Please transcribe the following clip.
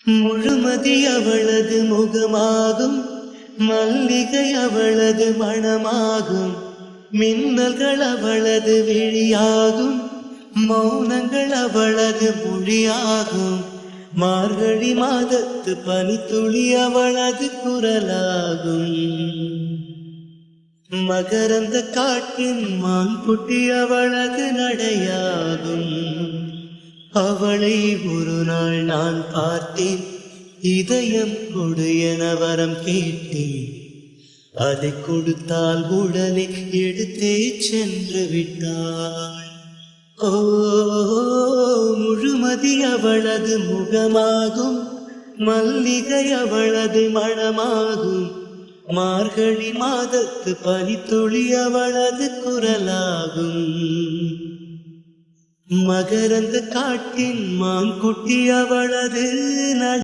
முழுமதி அவளது முகமாகும், மல்லிகை அவளது மணமாகும், மின்னல்கள் அவளது விழியாகும், மௌனங்கள் அவளது மொழியாகும், மார்கழி மாதத்து பனித்துளி அவளது குரலாகும். மகரந்த காட்டின் மான்குட்டி அவளது நடையாகும். அவளை ஒரு நாள் நான் பார்த்தேன், இதயம் கொடு என வரம் கேட்டேன். அதை கொடுத்தால் உடனே எடுத்தே சென்று விட்டாள். ஓ, முழுமதி அவளது முகமாகும், மல்லிகை அவளது மணமாகும், மார்கழி மாதத்து பனித்துளி அவளது குரலாகும். மகரந்த காட்டின் மான்குட்டி அவளது